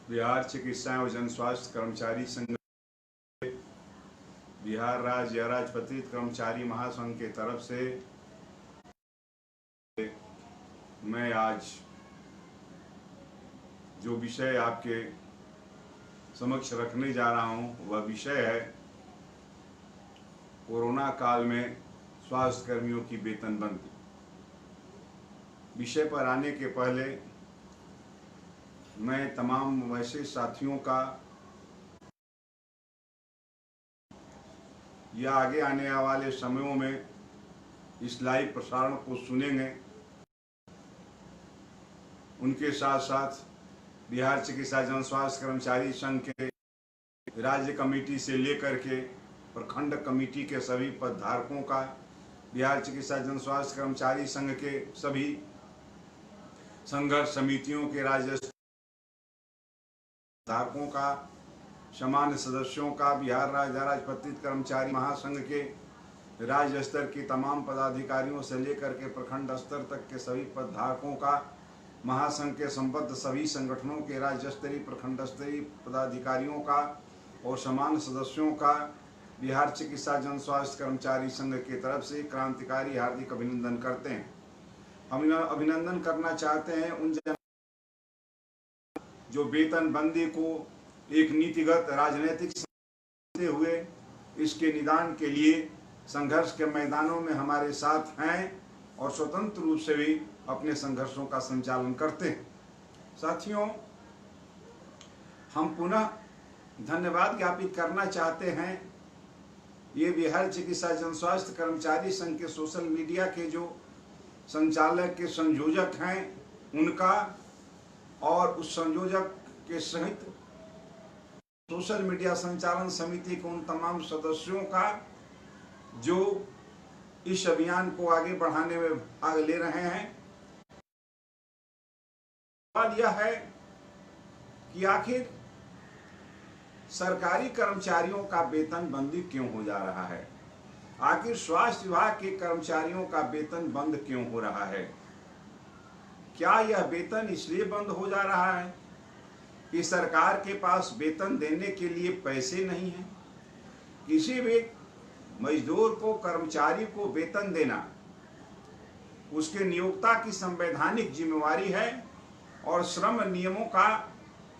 बिहार चिकित्सा एवं जन स्वास्थ्य कर्मचारी संघ, बिहार राज्य अराजपत्रित कर्मचारी महासंघ के तरफ से मैं आज जो विषय आपके समक्ष रखने जा रहा हूं वह विषय है कोरोना काल में स्वास्थ्य कर्मियों की वेतनबंदी। विषय पर आने के पहले मैं तमाम वैसे साथियों का या आगे आने वाले समयों में इस लाइव प्रसारण को सुनेंगे, उनके साथ साथ बिहार चिकित्सा जन स्वास्थ्य कर्मचारी संघ के राज्य कमेटी से लेकर के प्रखंड कमेटी के सभी पदधारकों का, बिहार चिकित्सा जन स्वास्थ्य कर्मचारी संघ के सभी संघर्ष समितियों के राज्य धारकों का, सामान्य सदस्यों का, बिहार राज्य अराजपत्रित कर्मचारी महासंघ के राज्य स्तर के तमाम पदाधिकारियों से लेकर के प्रखंड स्तर तक के सभी पदधारकों का, महासंघ के संबद्ध सभी संगठनों के राज्य स्तरीय प्रखंड स्तरीय पदाधिकारियों का और सामान्य सदस्यों का बिहार चिकित्सा जन स्वास्थ्य कर्मचारी संघ की तरफ से क्रांतिकारी हार्दिक अभिनंदन करते हैं। हम अभिनंदन करना चाहते हैं उन जो वेतन बंदी को एक नीतिगत राजनीतिक समझते हुए इसके निदान के लिए संघर्ष के मैदानों में हमारे साथ हैं और स्वतंत्र रूप से भी अपने संघर्षों का संचालन करते हैं। साथियों, हम पुनः धन्यवाद ज्ञापित करना चाहते हैं ये बिहार चिकित्सा जन स्वास्थ्य कर्मचारी संघ के सोशल मीडिया के जो संचालक के संयोजक हैं उनका, और उस संयोजक के सहित सोशल मीडिया संचालन समिति के उन तमाम सदस्यों का जो इस अभियान को आगे बढ़ाने में भाग ले रहे हैं। सवाल यह है कि आखिर सरकारी कर्मचारियों का वेतन बंदी क्यों हो जा रहा है? आखिर स्वास्थ्य विभाग के कर्मचारियों का वेतन बंद क्यों हो रहा है? क्या यह वेतन इसलिए बंद हो जा रहा है कि सरकार के पास वेतन देने के लिए पैसे नहीं हैं? किसी भी मजदूर को, कर्मचारी को वेतन देना उसके नियोक्ता की संवैधानिक जिम्मेवारी है और श्रम नियमों का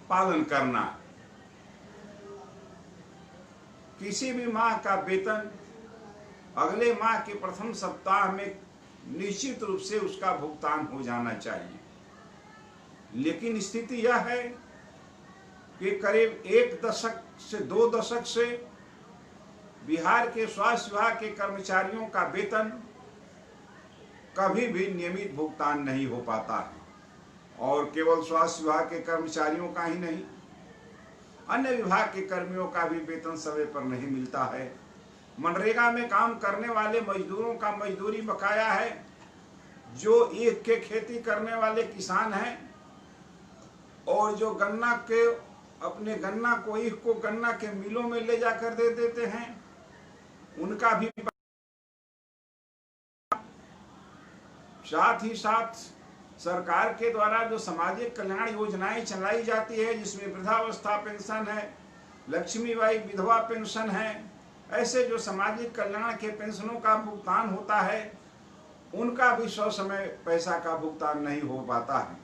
पालन करना। किसी भी माह का वेतन अगले माह के प्रथम सप्ताह में निश्चित रूप से उसका भुगतान हो जाना चाहिए, लेकिन स्थिति यह है कि करीब 1 दशक से 2 दशक से बिहार के स्वास्थ्य विभाग के कर्मचारियों का वेतन कभी भी नियमित भुगतान नहीं हो पाता है। और केवल स्वास्थ्य विभाग के कर्मचारियों का ही नहीं, अन्य विभाग के कर्मियों का भी वेतन समय पर नहीं मिलता है। मनरेगा में काम करने वाले मजदूरों का मजदूरी बकाया है, जो ईख के खेती करने वाले किसान हैं और जो गन्ना के अपने गन्ना को, ईख को गन्ना के मिलों में ले जाकर दे देते हैं, उनका भी। साथ ही साथ सरकार के द्वारा जो सामाजिक कल्याण योजनाएं चलाई जाती है, जिसमें वृद्धावस्था पेंशन है, लक्ष्मीबाई विधवा पेंशन है, ऐसे जो सामाजिक कल्याण के पेंशनों का भुगतान होता है, उनका भी ससमय पैसा का भुगतान नहीं हो पाता है।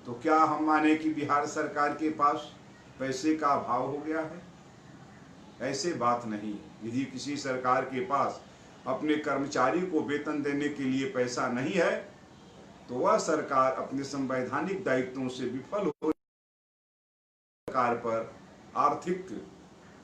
तो क्या हम माने कि बिहार सरकार के पास पैसे का अभाव हो गया है? ऐसे बात नहीं है। यदि किसी सरकार के पास अपने कर्मचारी को वेतन देने के लिए पैसा नहीं है तो वह सरकार अपने संवैधानिक दायित्वों से विफल हो। सरकार पर आर्थिक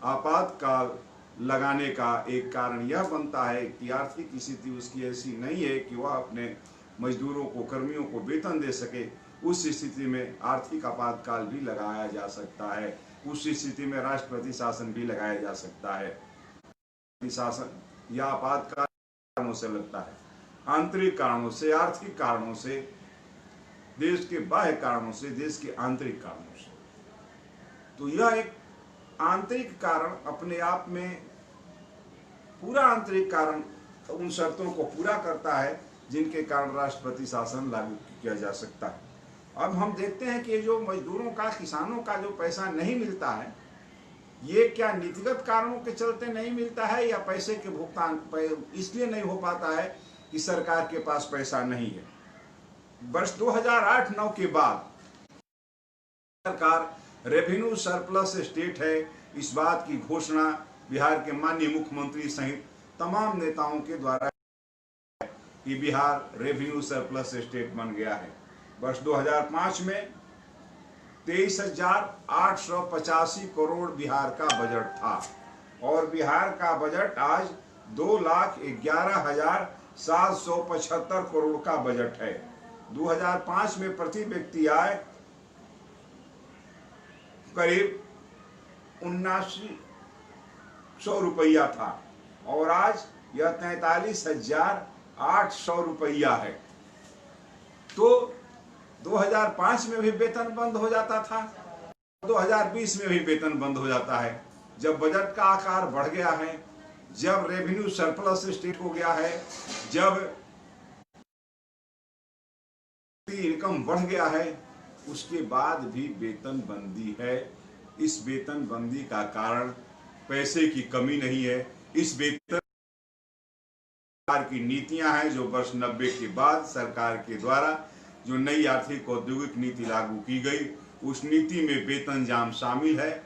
आपातकाल लगाने का एक कारण यह बनता है कि आर्थिक स्थिति उसकी ऐसी नहीं है कि वह अपने मजदूरों को, कर्मियों को वेतन दे सके। उस स्थिति में आर्थिक आपातकाल भी लगाया जा सकता है, उस स्थिति में राष्ट्रपति शासन भी लगाया जा सकता है। शासन या आपातकाल कारणों से लगता है, आंतरिक कारणों से, आर्थिक कारणों से, देश के बाह्य कारणों से, देश के आंतरिक कारणों से। तो यह एक आंतरिक कारण अपने आप में, पूरा आंतरिक कारण उन शर्तों को पूरा करता है जिनके कारण राष्ट्रपति शासन लागू किया जा सकता है। अब हम देखते हैं कि ये जो मजदूरों का, किसानों का जो पैसा नहीं मिलता है, ये क्या नीतिगत कारणों के चलते नहीं मिलता है या पैसे के भुगतान इसलिए नहीं हो पाता है कि सरकार के पास पैसा नहीं है। वर्ष 2008-9 के बाद सरकार रेवेन्यू सरप्लस स्टेट है, इस बात की घोषणा बिहार के माननीय मुख्यमंत्री सहित तमाम नेताओं के द्वारा कि बिहार रेवेन्यू सरप्लस स्टेट बन गया है। वर्ष 2005 में 23,885 करोड़ बिहार का बजट था और बिहार का बजट आज 2,11,775 करोड़ का बजट है। 2005 में प्रति व्यक्ति आय करीब 7900 रुपया था और आज यह 43,800 रुपया है। तो 2005 में भी वेतन बंद हो जाता था, 2020 में भी वेतन बंद हो जाता है। जब बजट का आकार बढ़ गया है, जब रेवेन्यू सरप्लस स्टेट हो गया है, जब इनकम बढ़ गया है, उसके बाद भी वेतन बंदी है। इस वेतन बंदी का कारण पैसे की कमी नहीं है, इस वेतन की नीतियां हैं जो वर्ष 90 के बाद सरकार के द्वारा जो नई आर्थिक औद्योगिक नीति लागू की गई, उस नीति में वेतन जाम शामिल है।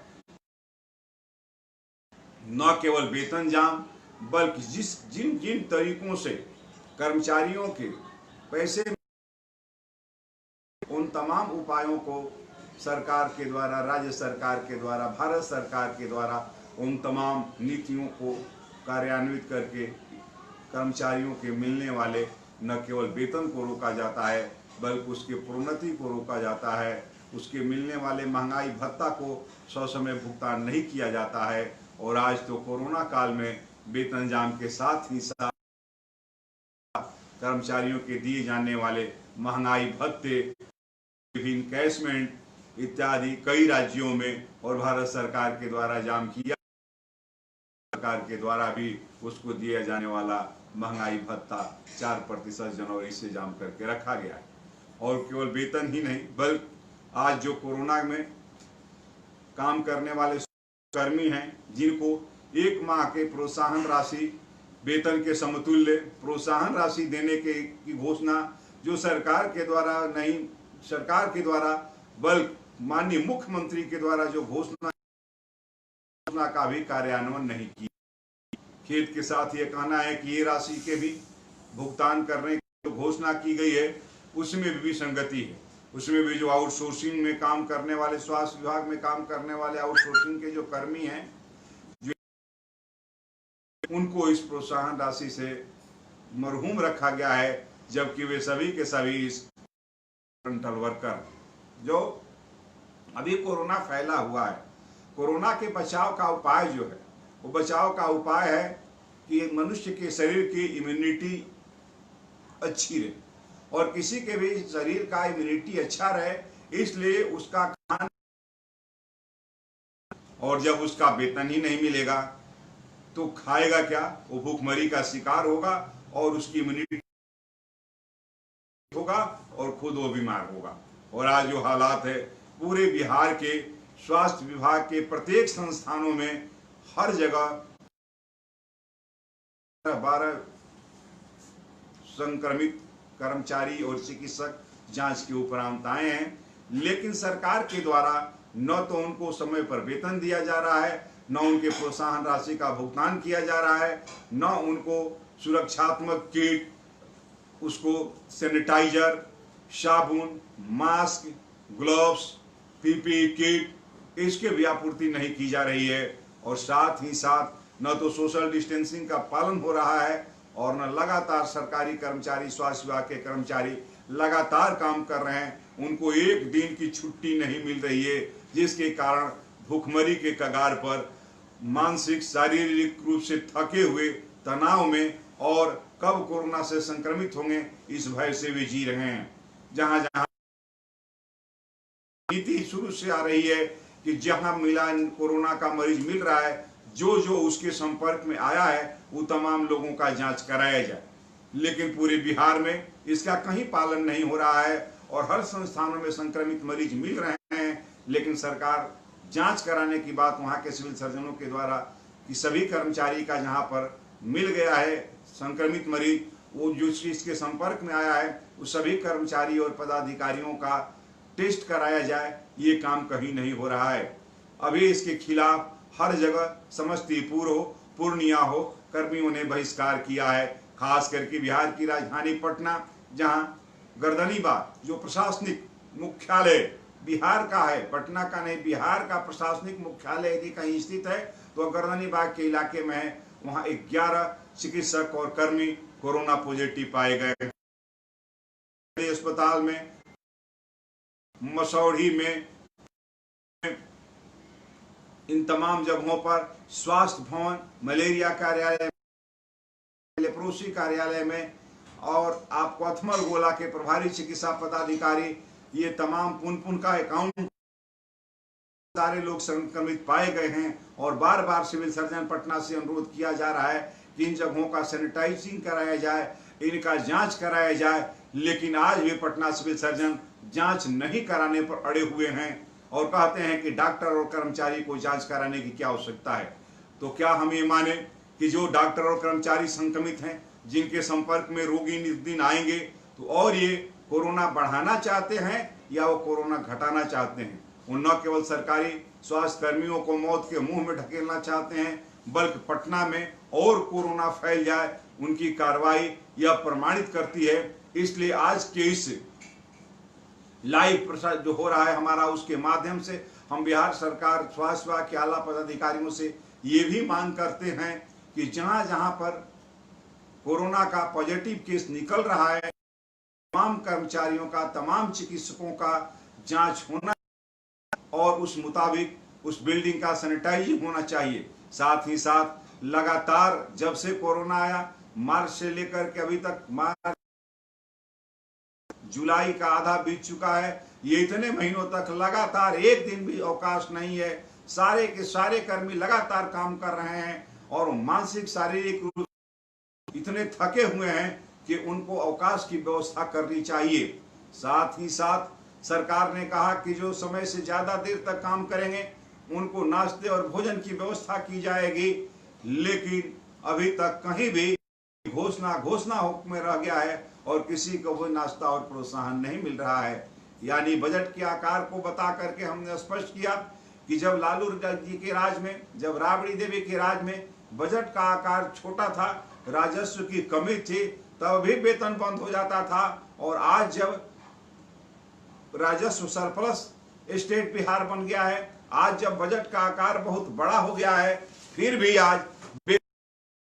न केवल वेतन जाम, बल्कि जिन जिन तरीकों से कर्मचारियों के पैसे, उन तमाम उपायों को सरकार के द्वारा, राज्य सरकार के द्वारा, भारत सरकार के द्वारा उन तमाम नीतियों को कार्यान्वित करके कर्मचारियों के मिलने वाले न केवल वेतन को रोका जाता है, बल्कि उसके प्रोन्नति को रोका जाता है। उसके मिलने वाले महंगाई भत्ता को ससमय भुगतान नहीं किया जाता है। और आज तो कोरोना काल में वेतन जाम के साथ ही साथ कर्मचारियों के दिए जाने वाले महंगाई भत्ते, इनकैशमेंट इत्यादि कई राज्यों में और भारत सरकार के द्वारा जाम किया, सरकार के द्वारा भी उसको दिया जाने वाला महंगाई भत्ता 4% जनवरी से जाम करके रखा गया है। और केवल वेतन ही नहीं, बल्कि आज जो कोरोना में काम करने वाले कर्मी हैं, जिनको 1 माह के प्रोत्साहन राशि, वेतन के समतुल्य प्रोत्साहन राशि देने की घोषणा जो सरकार के द्वारा नहीं, सरकार के द्वारा बल्कि माननीय मुख्यमंत्री के द्वारा जो घोषणा का भी कार्यान्वयन नहीं किया। खेद के साथ ये कहना है कि ये राशि के भी भुगतान करने की जो घोषणा की गई है, उसमें भी विसंगति है। उसमें भी जो आउटसोर्सिंग में काम करने वाले, स्वास्थ्य विभाग में काम करने वाले आउटसोर्सिंग के जो कर्मी हैं, जो उनको इस प्रोत्साहन राशि से मरहूम रखा गया है, जबकि वे सभी के सभी फ्रंटल वर्कर जो अभी कोरोना फैला हुआ है, कोरोना के बचाव का उपाय जो है, वो बचाव का उपाय है कि मनुष्य के शरीर की इम्यूनिटी अच्छी रहे और किसी के भी शरीर का इम्यूनिटी अच्छा रहे, इसलिए उसका खान, और जब उसका वेतन ही नहीं मिलेगा तो खाएगा क्या? वो भूखमरी का शिकार होगा और उसकी इम्यूनिटी होगा और खुद वो बीमार होगा। और आज जो हालात है, पूरे बिहार के स्वास्थ्य विभाग के प्रत्येक संस्थानों में हर जगह 12 संक्रमित कर्मचारी और चिकित्सक जांच के उपरांत आए हैं, लेकिन सरकार के द्वारा न तो उनको समय पर वेतन दिया जा रहा है, न उनके प्रोत्साहन राशि का भुगतान किया जा रहा है, न उनको सुरक्षात्मक किट, उसको सैनिटाइजर, साबुन, मास्क, ग्लव्स, पीपीई किट, इसके भी आपूर्ति नहीं की जा रही है। और साथ ही साथ न तो सोशल डिस्टेंसिंग का पालन हो रहा है और न लगातार सरकारी कर्मचारी, स्वास्थ्य विभाग के कर्मचारी लगातार काम कर रहे हैं, उनको एक दिन की छुट्टी नहीं मिल रही है, जिसके कारण भूखमरी के कगार पर मानसिक शारीरिक रूप से थके हुए, तनाव में और कब कोरोना से संक्रमित होंगे इस भय से भी जी रहे हैं। जहां जहां नीति शुरू से आ रही है कि जहां मिला कोरोना का मरीज मिल रहा है, जो जो उसके संपर्क में आया है वो तमाम लोगों का जांच कराया जाए, लेकिन पूरे बिहार में इसका कहीं पालन नहीं हो रहा है और हर संस्थानों में संक्रमित मरीज मिल रहे हैं, लेकिन सरकार जांच कराने की बात वहां के सिविल सर्जनों के द्वारा कि सभी कर्मचारी का जहां पर मिल गया है संक्रमित मरीज, वो जो इसके संपर्क में आया है उस सभी कर्मचारी और पदाधिकारियों का टेस्ट कराया जाए, ये काम कहीं नहीं हो रहा है। अभी इसके खिलाफ हर जगह समस्तीपुर हो, पूर्णिया हो, कर्मियों ने बहिष्कार किया है। खास करके बिहार की राजधानी पटना, जहां गर्दनीबाग जो प्रशासनिक मुख्यालय बिहार का है, पटना का नहीं, बिहार का प्रशासनिक मुख्यालय यदि कहीं स्थित है तो गर्दनीबाग के इलाके में है। वहां 11 चिकित्सक और कर्मी कोरोना पॉजिटिव पाए गए। अस्पताल में, मसौढ़ी में, इन तमाम जगहों पर स्वास्थ्य भवन, मलेरिया कार्यालय, लेप्रोसी कार्यालय में और आपको अथमल गोला के प्रभारी चिकित्सा पदाधिकारी, ये तमाम पुन का अकाउंट सारे लोग संक्रमित पाए गए हैं। और बार बार सिविल सर्जन पटना से अनुरोध किया जा रहा है कि इन जगहों का सैनिटाइजिंग कराया जाए, इनका जांच कराया जाए, लेकिन आज भी पटना सिविल सर्जन जांच नहीं कराने पर अड़े हुए हैं और कहते हैं कि डॉक्टर और कर्मचारी को जांच कराने की क्या आवश्यकता है। तो क्या हम ये माने कि जो डॉक्टर और कर्मचारी संक्रमित हैं, जिनके संपर्क में रोगी दिन आएंगे, तो और ये कोरोना बढ़ाना चाहते हैं या वो कोरोना घटाना चाहते हैं? वो न केवल सरकारी स्वास्थ्य कर्मियों को मौत के मुंह में ढकेलना चाहते हैं, बल्कि पटना में और कोरोना फैल जाए, उनकी कार्रवाई यह प्रमाणित करती है। इसलिए आज के इस लाइव प्रसाद जो हो रहा है हमारा, उसके माध्यम से हम बिहार सरकार स्वास्थ्य विभाग के आला पदाधिकारियों से ये भी मांग करते हैं कि जहां जहां पर कोरोना का पॉजिटिव केस निकल रहा है, तमाम कर्मचारियों का, तमाम चिकित्सकों का जांच होना और उस मुताबिक उस बिल्डिंग का सैनिटाइजिंग होना चाहिए। साथ ही साथ लगातार जब से कोरोना आया, मार्च से लेकर के अभी तक, मार्च जुलाई का आधा बीत चुका है, ये इतने महीनों तक लगातार एक दिन भी अवकाश नहीं है। सारे के सारे कर्मी लगातार काम कर रहे हैं और मानसिक शारीरिक रूप से इतने थके हुए हैं कि उनको अवकाश की व्यवस्था करनी चाहिए। साथ ही साथ सरकार ने कहा कि जो समय से ज्यादा देर तक काम करेंगे उनको नाश्ते और भोजन की व्यवस्था की जाएगी, लेकिन अभी तक कहीं भी घोषणा में रह गया है और किसी को वो नाश्ता और प्रोत्साहन नहीं मिल रहा है। यानी बजट के आकार को बता करके हमने स्पष्ट किया कि जब लालू जी के राज में, जब राबड़ी देवी के राज में बजट का आकार छोटा था, राजस्व की कमी थी, तब भी वेतन बंद हो जाता था। और आज जब राजस्व सरप्लस स्टेट बिहार बन गया है, आज जब बजट का आकार बहुत बड़ा हो गया है, फिर भी आज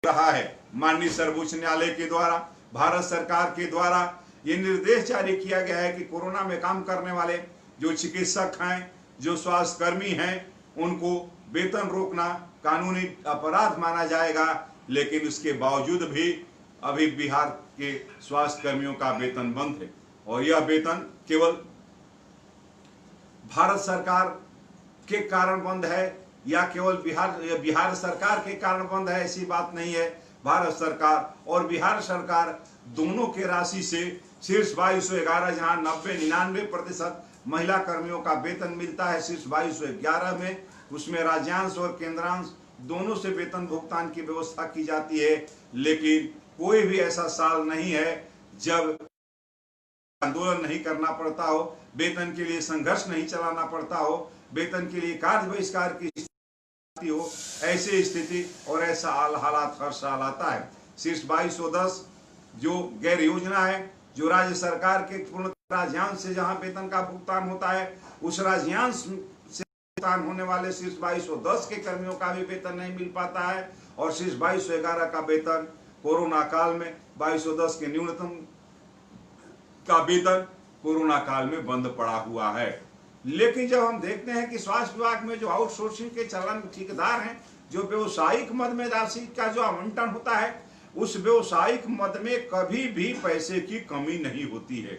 रहा है। माननीय सर्वोच्च न्यायालय के द्वारा, भारत सरकार के द्वारा ये निर्देश जारी किया गया है कि कोरोना में काम करने वाले जो चिकित्सक हैं, जो स्वास्थ्य कर्मी हैं, उनको वेतन रोकना कानूनी अपराध माना जाएगा। लेकिन उसके बावजूद भी अभी बिहार के स्वास्थ्य कर्मियों का वेतन बंद है और यह वेतन केवल भारत सरकार के कारण बंद है या केवल बिहार सरकार के कारण बंद है, ऐसी बात नहीं है। भारत सरकार और बिहार सरकार दोनों के राशि से शीर्ष 2211, जहां 90-99% महिला कर्मियों का वेतन मिलता है, शीर्ष 2211 में, उसमें राज्यांश और केंद्रांश दोनों से वेतन भुगतान की व्यवस्था की जाती है। लेकिन कोई भी ऐसा साल नहीं है जब आंदोलन नहीं करना पड़ता हो, वेतन के लिए संघर्ष नहीं चलाना पड़ता हो, वेतन के लिए कार्य बहिष्कार की हो। ऐसी स्थिति और ऐसा हालात हर साल आता है। शीर्ष 2210 जो गैर योजना है, जो राज्य सरकार के पूर्ण राज्यांश से जहां वेतन का भुगतान होता है, उस राज्यांश से भुगतान होने वाले शीर्ष 2210 के कर्मियों का भी वेतन नहीं मिल पाता है और शीर्ष 2211 का वेतन कोरोना काल में 2210 के न्यूनतम का वेतन कोरोना काल में बंद पड़ा हुआ है। लेकिन जब हम देखते हैं कि स्वास्थ्य विभाग में जो आउटसोर्सिंग के चलन ठेकेदार हैं, जो व्यवसायिक मद में राशि का जो आवंटन होता है, उस व्यवसायिक मद में कभी भी पैसे की कमी नहीं होती है।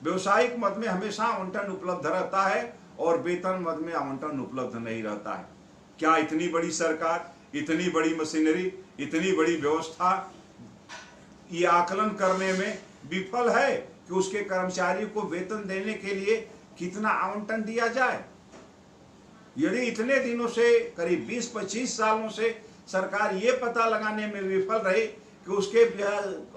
व्यवसायिक मद में हमेशा आवंटन उपलब्ध रहता है और वेतन मद में आवंटन उपलब्ध नहीं रहता है। क्या इतनी बड़ी सरकार, इतनी बड़ी मशीनरी, इतनी बड़ी व्यवस्था ये आकलन करने में विफल है कि उसके कर्मचारी को वेतन देने के लिए कितना आवंटन दिया जाए। यदि इतने दिनों से, करीब 20-25 सालों से सरकार ये पता लगाने में विफल रही कि उसके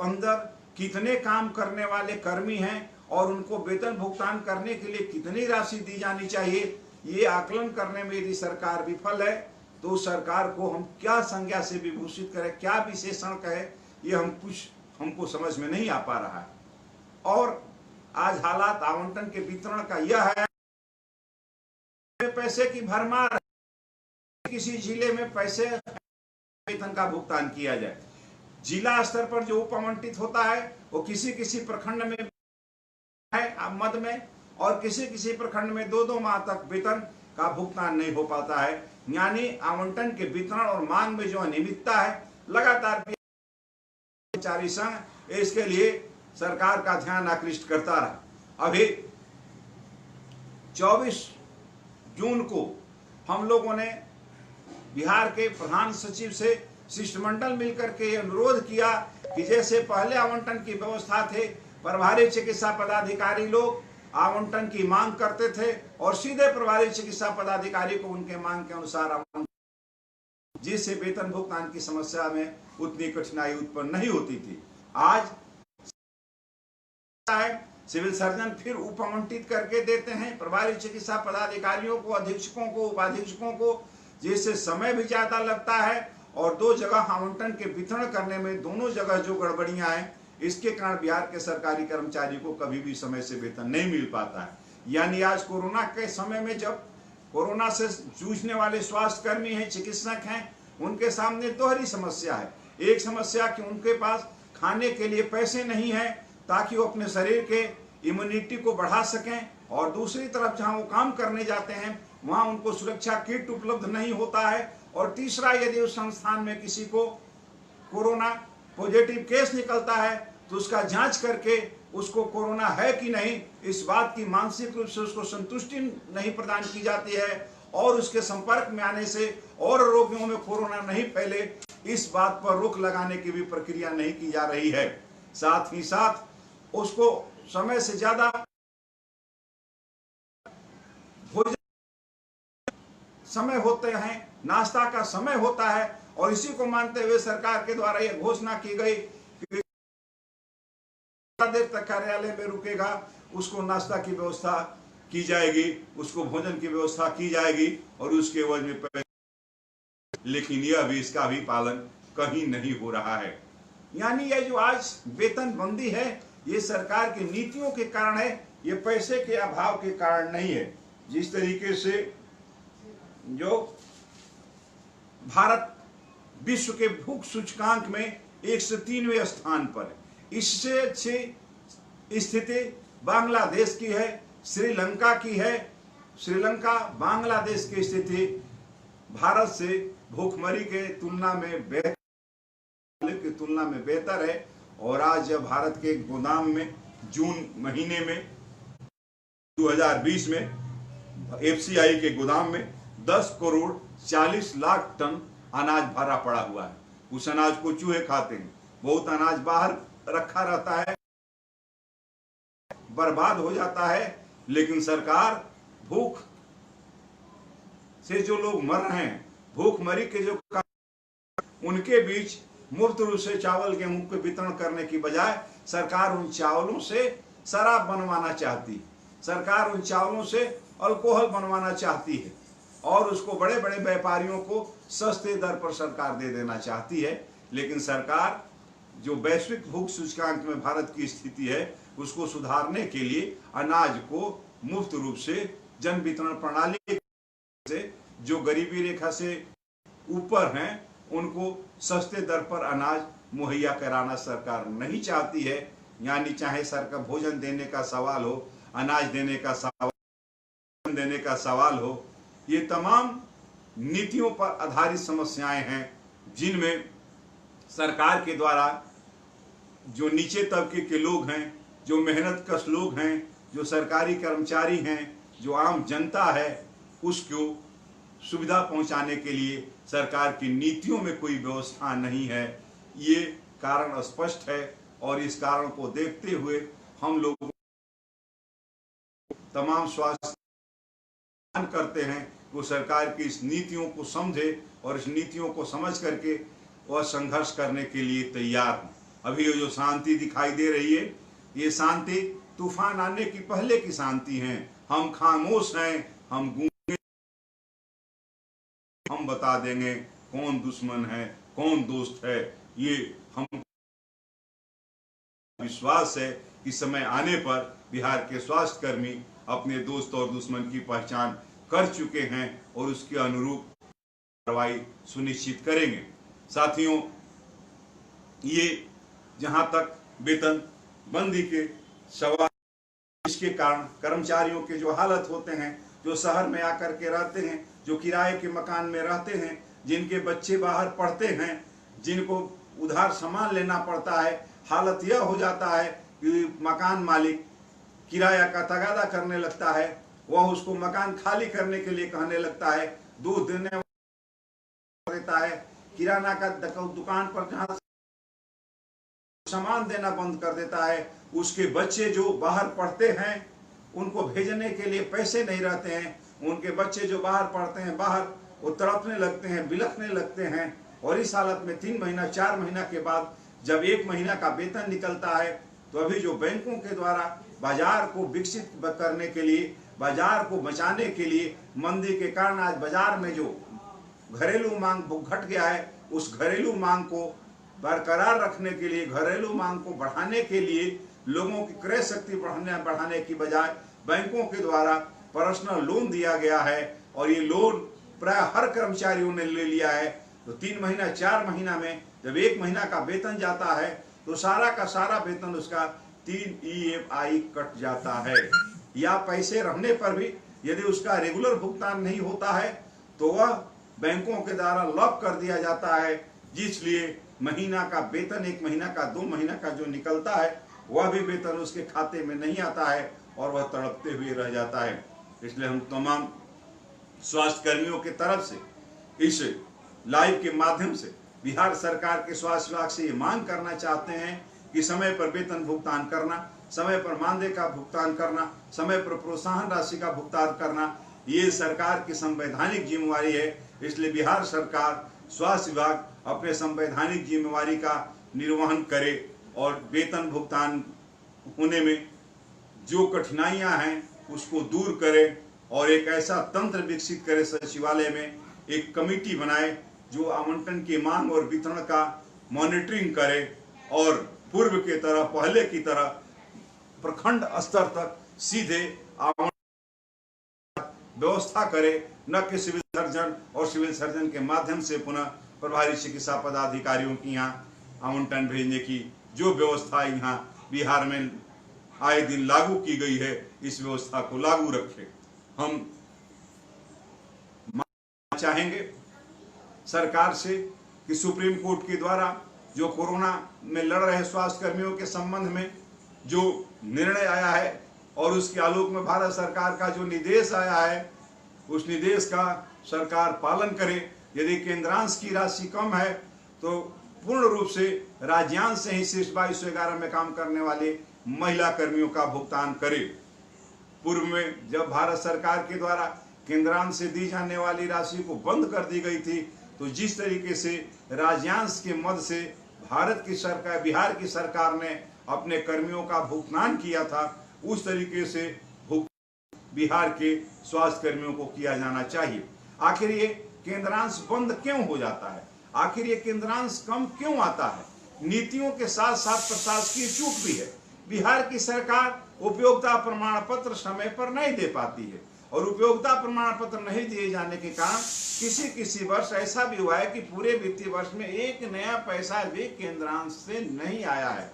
अंदर कितने काम करने वाले कर्मी हैं और उनको वेतन भुगतान करने के लिए कितनी राशि दी जानी चाहिए, ये आकलन करने में यदि सरकार विफल है तो उस सरकार को हम क्या संज्ञा से विभूषित करें, क्या विशेषण कहें, ये हमको समझ में नहीं आ पा रहा है। और आज हालात आवंटन के वितरण का यह है, पैसे की भरमार है, किसी जिले में पैसे वेतन का भुगतान किया जाए। जिला स्तर पर जो उप आवंटित होता है वो किसी किसी प्रखंड में है मद में, और किसी किसी प्रखंड में 2-2 माह तक वेतन का भुगतान नहीं हो पाता है। यानी आवंटन के वितरण और मांग में जो अनियमितता है, लगातार कर्मचारी संघ इसके लिए सरकार का ध्यान आकृष्ट करता रहा। अभी 24 जून को हम लोगों ने बिहार के प्रधान सचिव से शिष्टमंडल मिलकर के अनुरोध किया कि जैसे पहले आवंटन की व्यवस्था थे, प्रभारी चिकित्सा पदाधिकारी लोग आवंटन की मांग करते थे और सीधे प्रभारी चिकित्सा पदाधिकारी को उनके मांग के अनुसार आवंटन, जिससे वेतन भुगतान की समस्या में उतनी कठिनाई उत्पन्न नहीं होती थी। आज सिविल सर्जन फिर उप आवंटित करके देते हैं प्रभारी चिकित्सा पदाधिकारियों को, अधीक्षकों को, उपाधीक्षकों को, जिससे समय भी ज्यादा लगता है और 2 जगह आवंटन के वितरण करने में दोनों जगह जो गड़बड़ियां हैं, इसके कारण बिहार के सरकारी कर्मचारी को कभी भी समय से वेतन नहीं मिल पाता है। यानी आज कोरोना के समय में जब कोरोना से जूझने वाले स्वास्थ्य कर्मी हैं, चिकित्सक हैं, उनके सामने दोहरी समस्या है। एक समस्या कि उनके पास खाने के लिए पैसे नहीं है ताकि वो अपने शरीर के इम्यूनिटी को बढ़ा सकें, और दूसरी तरफ जहां वो काम करने जाते हैं वहां उनको सुरक्षा किट उपलब्ध नहीं होता है, और तीसरा यदि उस संस्थान में किसी को कोरोना पॉजिटिव केस निकलता है तो उसका जांच करके उसको कोरोना है कि नहीं, इस बात की मानसिक रूप से उसको संतुष्टि नहीं प्रदान की जाती है, और उसके संपर्क में आने से और रोगियों में कोरोना नहीं फैले, इस बात पर रोक लगाने की भी प्रक्रिया नहीं की जा रही है। साथ ही साथ उसको समय से ज्यादा भोजन समय होते हैं, नाश्ता का समय होता है, और इसी को मानते हुए सरकार के द्वारा यह घोषणा की गई कि देर तक कार्यालय में रुकेगा उसको नाश्ता की व्यवस्था की जाएगी, उसको भोजन की व्यवस्था की जाएगी और उसके एवज में पैसे, लेकिन यह भी, इसका भी पालन कहीं नहीं हो रहा है। यानी यह जो आज वेतन बंदी है, ये सरकार की नीतियों के कारण है, ये पैसे के अभाव के कारण नहीं है। जिस तरीके से जो भारत विश्व के भूख सूचकांक में 103वें स्थान पर है, इससे अच्छी स्थिति बांग्लादेश की है, श्रीलंका की है। श्रीलंका, बांग्लादेश की स्थिति भारत से भूखमरी के तुलना में बेहतर है। और आज जब भारत के गोदाम में जून महीने में 2020 में एफसीआई के गोदाम में 10 करोड़ 40 लाख टन अनाज भरा पड़ा हुआ है। उस अनाज को चूहे खाते हैं, बहुत अनाज बाहर रखा रहता है, बर्बाद हो जाता है, लेकिन सरकार भूख से जो लोग मर रहे हैं, भूखमरी के जो उनके बीच मुफ्त रूप से चावल गेहूं के वितरण करने की बजाय सरकार उन चावलों से शराब बनवाना चाहती है, सरकार उन चावलों से अल्कोहल बनवाना चाहती है और उसको बड़े बड़े व्यापारियों को सस्ते दर पर सरकार दे देना चाहती है। लेकिन सरकार जो वैश्विक भूख सूचकांक में भारत की स्थिति है उसको सुधारने के लिए अनाज को मुफ्त रूप से जन वितरण प्रणाली से जो गरीबी रेखा से ऊपर हैं उनको सस्ते दर पर अनाज मुहैया कराना सरकार नहीं चाहती है। यानी चाहे सरकार भोजन देने का सवाल हो, अनाज देने का सवाल, देने का सवाल हो, ये तमाम नीतियों पर आधारित समस्याएं हैं जिनमें सरकार के द्वारा जो नीचे तबके के लोग हैं, जो मेहनतकश लोग हैं, जो सरकारी कर्मचारी हैं, जो आम जनता है, उसको सुविधा पहुंचाने के लिए सरकार की नीतियों में कोई व्यवस्था नहीं है। ये कारण स्पष्ट है और इस कारण को देखते हुए हम लोग तमाम स्वास्थ्य करते हैं, वो सरकार की इस नीतियों को समझे और इस नीतियों को समझ करके वह संघर्ष करने के लिए तैयार हो। अभी ये जो शांति दिखाई दे रही है, ये शांति तूफान आने की पहले की शांति है। हम खामोश हैं, हम गूंगे, हम बता देंगे कौन दुश्मन है कौन दोस्त है। ये हम विश्वास है कि समय आने पर बिहार के स्वास्थ्य कर्मी अपने दोस्त और दुश्मन की पहचान कर चुके हैं और उसके अनुरूप कार्रवाई सुनिश्चित करेंगे। साथियों, ये जहां तक वेतन बंदी के सवाल, इसके कारण कर्मचारियों के जो हालत होते हैं, जो शहर में आकर के रहते हैं, जो किराए के मकान में रहते हैं, जिनके बच्चे बाहर पढ़ते हैं, जिनको उधार सामान लेना पड़ता है, हालत यह हो जाता है कि मकान मालिक किराया का तगादा करने लगता है, वह उसको मकान खाली करने के लिए कहने लगता है, दूध देने देता है, किराना का दुकान पर जहां सामान देना बंद कर देता है। उसके बच्चे जो बाहर पढ़ते हैं, उनको भेजने के लिए पैसे नहीं रहते हैं। उनके बच्चे जो बाहर पढ़ते हैं, बाहर वो तड़पने लगते हैं, बिलखने लगते हैं। और इस हालत में 3 महीना 4 महीना के बाद जब 1 महीना का वेतन निकलता है, तो अभी जो बैंकों के द्वारा बाजार को विकसित करने के लिए, बाजार को बचाने के लिए, मंदी के कारण आज बाजार में जो घरेलू मांग घट गया है, उस घरेलू मांग को बरकरार रखने के लिए, घरेलू मांग को बढ़ाने के लिए, लोगों की क्रय शक्ति बढ़ाने की बजाय बैंकों के द्वारा पर्सनल लोन दिया गया है। और ये लोन प्राय हर कर्मचारियों ने ले लिया है। तो 3 महीना 4 महीना में जब 1 महीना का वेतन जाता है, तो सारा का सारा वेतन उसका 3 EMI कट जाता है। या पैसे रहने पर भी यदि उसका रेगुलर भुगतान नहीं होता है, तो वह बैंकों के द्वारा लॉक कर दिया जाता है, जिसलिए महीना का वेतन 1 महीना का 2 महीना का जो निकलता है, वह भी वेतन उसके खाते में नहीं आता है और वह तड़पते हुए रह जाता है। इसलिए हम तमाम स्वास्थ्य कर्मियों की तरफ से इस लाइव के माध्यम से बिहार सरकार के स्वास्थ्य विभाग से ये मांग करना चाहते हैं कि समय पर वेतन भुगतान करना, समय पर मानदेय का भुगतान करना, समय पर प्रोत्साहन राशि का भुगतान करना, ये सरकार की संवैधानिक जिम्मेवारी है। इसलिए बिहार सरकार स्वास्थ्य विभाग अपने संवैधानिक जिम्मेवारी का निर्वहन करे और वेतन भुगतान होने में जो कठिनाइयां हैं उसको दूर करे और एक ऐसा तंत्र विकसित करे, सचिवालय में एक कमेटी बनाए जो आवंटन की मांग और वितरण का मॉनिटरिंग करे और पूर्व के तरह, पहले की तरह प्रखंड स्तर तक सीधे आवंटन व्यवस्था करे, न कि सिविल सर्जन और सिविल सर्जन के माध्यम से पुनः प्रभारी चिकित्सा पदाधिकारियों की यहाँ आवंटन भेजने की जो व्यवस्था यहाँ बिहार में आए दिन लागू की गई है, इस व्यवस्था को लागू रखे। हम चाहेंगे सरकार से कि सुप्रीम कोर्ट के द्वारा जो कोरोना में लड़ रहे स्वास्थ्य कर्मियों के संबंध में जो निर्णय आया है और उसके आलोक में भारत सरकार का जो निर्देश आया है, उस निर्देश का सरकार पालन करे। यदि केंद्रांश की राशि कम है तो पूर्ण रूप से राज्यांश से ही शीर्ष 2211 में काम करने वाले महिला कर्मियों का भुगतान करे। पूर्व में जब भारत सरकार के द्वारा केंद्रांश से दी जाने वाली राशि को बंद कर दी गई थी, तो जिस तरीके से राज्यांश के मद से भारत की सरकार, बिहार की सरकार ने अपने कर्मियों का भुगतान किया था, उस तरीके से बिहार के स्वास्थ्य कर्मियों को किया जाना चाहिए। आखिर ये केंद्रांश बंद क्यों हो जाता है, आखिर ये केंद्रांश कम क्यों आता है? नीतियों के साथ साथ प्रशासकीय चूक भी है। बिहार की सरकार उपयोगिता प्रमाण पत्र समय पर नहीं दे पाती है और उपयोगिता प्रमाण पत्र नहीं दिए जाने के कारण किसी वर्ष ऐसा भी हुआ है कि पूरे वित्तीय वर्ष में एक नया पैसा भी केंद्रांश से नहीं आया है।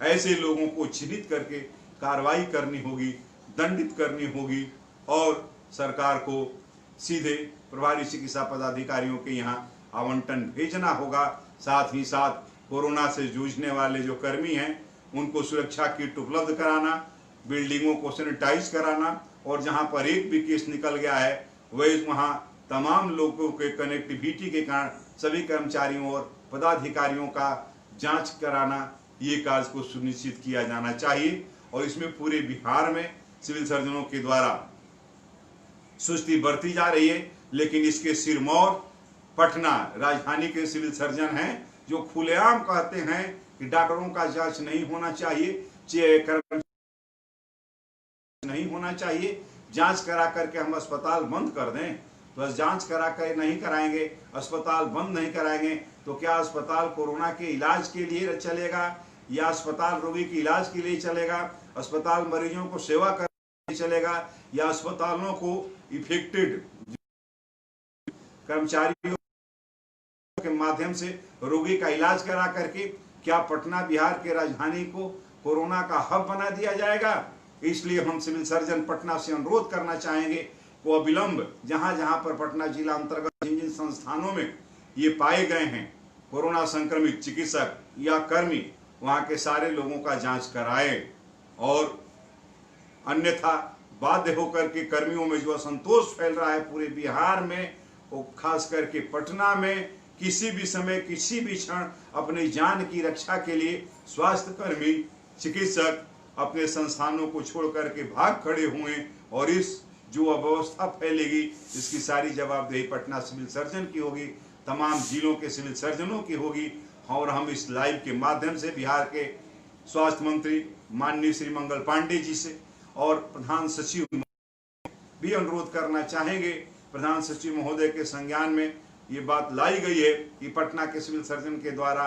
ऐसे लोगों को चिन्हित करके कार्रवाई करनी होगी, दंडित करनी होगी और सरकार को सीधे प्रभारी चिकित्सा पदाधिकारियों के यहाँ आवंटन भेजना होगा। साथ ही साथ कोरोना से जूझने वाले जो कर्मी हैं उनको सुरक्षा किट उपलब्ध कराना, बिल्डिंगों को सैनिटाइज कराना और जहां पर एक भी केस निकल गया है वही वहां तमाम लोगों के कनेक्टिविटी के कारण सभी कर्मचारियों और पदाधिकारियों का जांच कराना, ये कार्य को सुनिश्चित किया जाना चाहिए। और इसमें पूरे बिहार में सिविल सर्जनों के द्वारा सुस्ती बरती जा रही है, लेकिन इसके सिरमौर पटना राजधानी के सिविल सर्जन हैं जो खुलेआम कहते हैं कि डॉक्टरों का जांच नहीं होना चाहिए, नहीं होना चाहिए, जांच करा करके हम अस्पताल बंद कर दें। तो बस जांच करा कर नहीं कराएंगे, अस्पताल बंद नहीं कराएंगे तो क्या अस्पताल कोरोना के इलाज के लिए चलेगा या अस्पताल रोगी के इलाज के लिए चलेगा, अस्पताल मरीजों को सेवा करने चलेगा या अस्पतालों को इफेक्टेड कर्मचारियों के माध्यम से रोगी का इलाज करा करके क्या पटना बिहार के राजधानी को कोरोना का हब बना दिया जाएगा। इसलिए हम सिविल सर्जन पटना से अनुरोध करना चाहेंगे कि अविलंब जहां जहां पर पटना जिला अंतर्गत जिन जिन संस्थानों में ये पाए गए हैं कोरोना संक्रमित चिकित्सक या कर्मी, वहां के सारे लोगों का जांच कराएं। और अन्यथा बाध्य होकर के कर्मियों में जो असंतोष फैल रहा है पूरे बिहार में, वो खास करके पटना में किसी भी समय किसी भी क्षण अपनी जान की रक्षा के लिए स्वास्थ्य कर्मी चिकित्सक अपने संस्थानों को छोड़ करके भाग खड़े हुए। और इस जो अव्यवस्था फैलेगी इसकी सारी जवाबदेही पटना सिविल सर्जन की होगी, तमाम जिलों के सिविल सर्जनों की होगी। और हम इस लाइव के माध्यम से बिहार के स्वास्थ्य मंत्री माननीय श्री मंगल पांडे जी से और प्रधान सचिव भी अनुरोध करना चाहेंगे। प्रधान सचिव महोदय के संज्ञान में ये बात लाई गई है कि पटना के सिविल सर्जन के द्वारा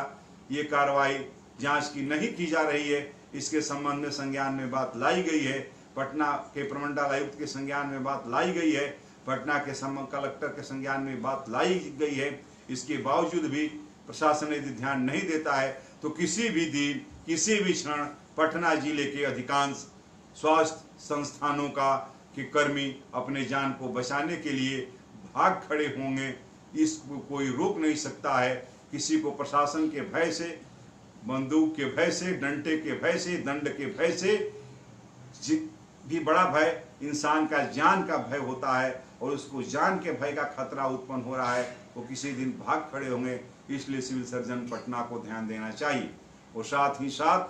ये कार्रवाई जांच की नहीं की जा रही है, इसके संबंध में संज्ञान में बात लाई गई है। पटना के प्रमंडल आयुक्त के संज्ञान में बात लाई गई है, पटना के कलेक्टर के संज्ञान में बात लाई गई है। इसके बावजूद भी प्रशासन यदि ध्यान नहीं देता है तो किसी भी दिन किसी भी क्षण पटना जिले के अधिकांश स्वास्थ्य संस्थानों का के कर्मी अपने जान को बचाने के लिए भाग खड़े होंगे। इसको कोई रोक नहीं सकता है। किसी को प्रशासन के भय से, बंदूक के भय से, डंडे के भय से, दंड के भय से भी बड़ा भय इंसान का जान का भय होता है। और उसको जान के भय का खतरा उत्पन्न हो रहा है, वो किसी दिन भाग खड़े होंगे। इसलिए सिविल सर्जन पटना को ध्यान देना चाहिए। और साथ ही साथ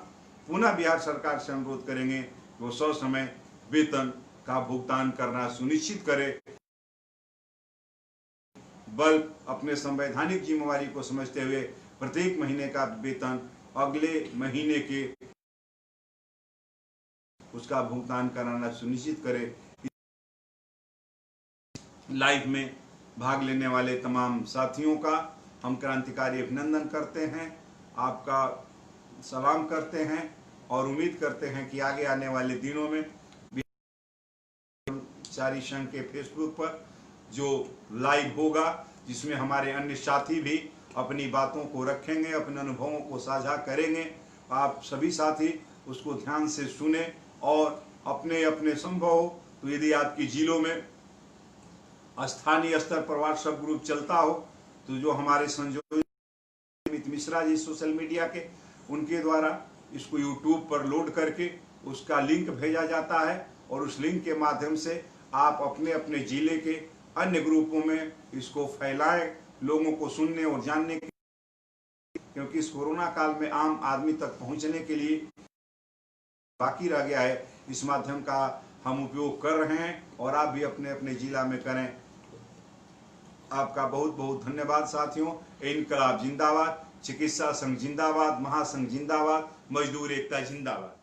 पुनः बिहार सरकार से अनुरोध करेंगे वो ससमय वेतन का भुगतान करना सुनिश्चित करे। बल्कि अपने संवैधानिक जिम्मेवारी को समझते हुए प्रत्येक महीने का वेतन अगले महीने के उसका भुगतान कराना सुनिश्चित करे। लाइव में भाग लेने वाले तमाम साथियों का हम क्रांतिकारी अभिनंदन करते हैं, आपका सलाम करते हैं और उम्मीद करते हैं कि आगे आने वाले दिनों में कर्मचारी संघ के फेसबुक पर जो लाइव होगा जिसमें हमारे अन्य साथी भी अपनी बातों को रखेंगे, अपने अनुभवों को साझा करेंगे। आप सभी साथी उसको ध्यान से सुने और अपने अपने संभव हो तो यदि आपकी जिलों में स्थानीय स्तर पर व्हाट्सएप ग्रुप चलता हो तो जो हमारे संयोजक अमित मिश्रा जी सोशल मीडिया के, उनके द्वारा इसको यूट्यूब पर लोड करके उसका लिंक भेजा जाता है और उस लिंक के माध्यम से आप अपने अपने जिले के अन्य ग्रुपों में इसको फैलाएं, लोगों को सुनने और जानने के, क्योंकि इस कोरोना काल में आम आदमी तक पहुंचने के लिए बाकी रह गया है। इस माध्यम का हम उपयोग कर रहे हैं और आप भी अपने अपने जिला में करें। आपका बहुत बहुत धन्यवाद साथियों। इनकलाब जिंदाबाद, चिकित्सा संघ जिंदाबाद, महासंघ जिंदाबाद, मजदूर एकता जिंदाबाद।